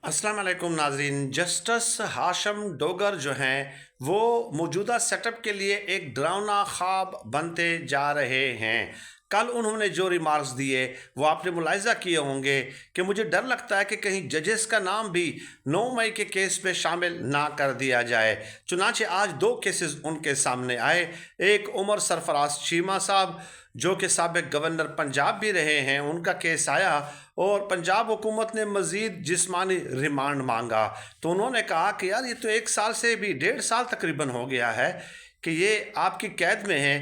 अस्सलाम वालेकुम नाजरीन। जस्टिस हाशम डोगर जो हैं वो मौजूदा सेटअप के लिए एक डरावना ख्वाब बनते जा रहे हैं। कल उन्होंने जो रिमार्क्स दिए वो आपने मुलाहिजा किए होंगे कि मुझे डर लगता है कि कहीं जजेस का नाम भी 9 मई के केस में शामिल ना कर दिया जाए। चुनांचे आज दो केसेस उनके सामने आए। एक उमर सरफराज चीमा साहब जो कि साबिक गवर्नर पंजाब भी रहे हैं, उनका केस आया और पंजाब हुकूमत ने मज़ीद जिस्मानी रिमांड मांगा। तो उन्होंने कहा कि यार ये तो 1 साल से भी 1.5 साल तकरीबन हो गया है कि ये आपकी कैद में है,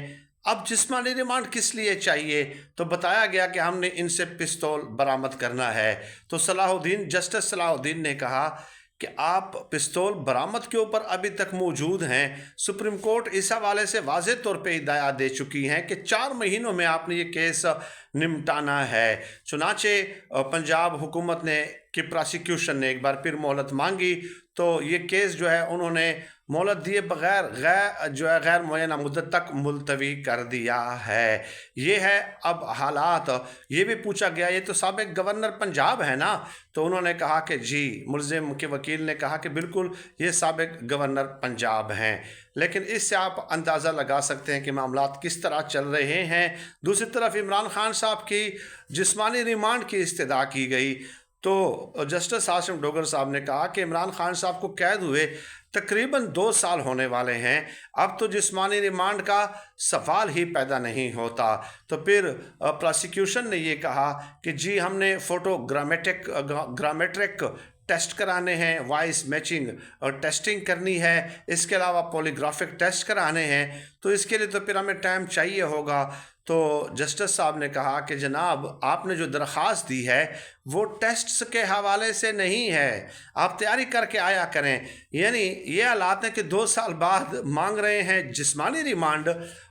अब जिस्मानी रिमांड किस लिए चाहिए? तो बताया गया कि हमने इनसे पिस्तौल बरामद करना है। तो जस्टिस सलाहुद्दीन ने कहा कि आप पिस्तौल बरामद के ऊपर अभी तक मौजूद हैं। सुप्रीम कोर्ट इस हवाले से वाज़ेह तौर पे हिदायत दे चुकी हैं कि 4 महीनों में आपने ये केस निपटाना है। चुनाचे पंजाब हुकूमत ने कि प्रोसिक्यूशन ने एक बार फिर मोहलत मांगी तो ये केस जो है उन्होंने मोहलत दिए बगैर गैर मुअय्यना मुद्दत तक मुलतवी कर दिया है। ये है अब हालात। ये भी पूछा गया ये तो साबिक गवर्नर पंजाब है ना? तो उन्होंने कहा कि जी, मुलजिम के वकील ने कहा कि बिल्कुल ये साबिक गवर्नर पंजाब हैं। लेकिन इससे आप अंदाज़ा लगा सकते हैं कि मामलात किस तरह चल रहे हैं। दूसरी तरफ इमरान खान साहब की जिस्मानी रिमांड की इस्तदा की गई तो जस्टिस हाशम डोगर साहब ने कहा कि इमरान खान साहब को कैद हुए तकरीबन 2 साल होने वाले हैं, अब तो जिस्मानी रिमांड का सवाल ही पैदा नहीं होता। तो फिर प्रोसिक्यूशन ने ये कहा कि जी हमने ग्रामेट्रिक टेस्ट कराने हैं, वॉइस मैचिंग और टेस्टिंग करनी है, इसके अलावा पॉलीग्राफिक टेस्ट कराने हैं, तो इसके लिए तो फिर हमें टाइम चाहिए होगा। तो जस्टिस साहब ने कहा कि जनाब आपने जो दरख्वास्त दी है वो टेस्ट्स के हवाले से नहीं है, आप तैयारी करके आया करें। यानी ये हालात हैं कि 2 साल बाद मांग रहे हैं जिस्मानी रिमांड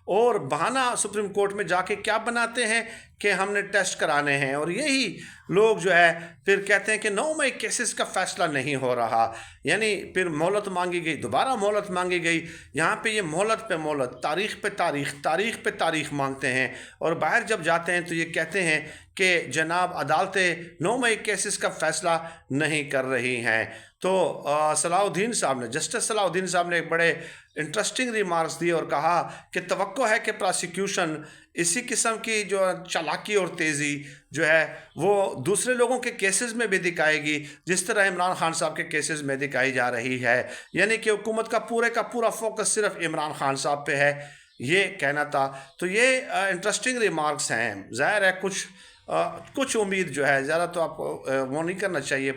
और बहाना सुप्रीम कोर्ट में जाके क्या बनाते हैं कि हमने टेस्ट कराने हैं। और यही लोग जो है फिर कहते हैं कि 9 मई केसेस का फैसला नहीं हो रहा। यानी फिर मोहलत मांगी गई, दोबारा मोहलत मांगी गई। यहाँ पे ये मोहलत पे मोहलत, तारीख पे तारीख मांगते हैं और बाहर जब जाते हैं तो ये कहते हैं कि जनाब अदालतें 9 मई केसेस का फैसला नहीं कर रही हैं। तो जस्टिस सलाहुद्दीन साहब ने एक बड़े इंटरेस्टिंग रिमार्क्स दिए और कहा कि तवक्को है कि प्रोसिक्यूशन इसी किस्म की जो चालाकी और तेज़ी जो है वो दूसरे लोगों के केसेस में भी दिखाएगी जिस तरह इमरान खान साहब के केसेस में दिखाई जा रही है। यानी कि हुकूमत का पूरा फोकस सिर्फ इमरान खान साहब पे है, ये कहना था। तो ये इंटरेस्टिंग रिमार्क्स हैं। ज़ाहिर है कुछ उम्मीद जो है ज़्यादा तो आपको वो नहीं करना चाहिए।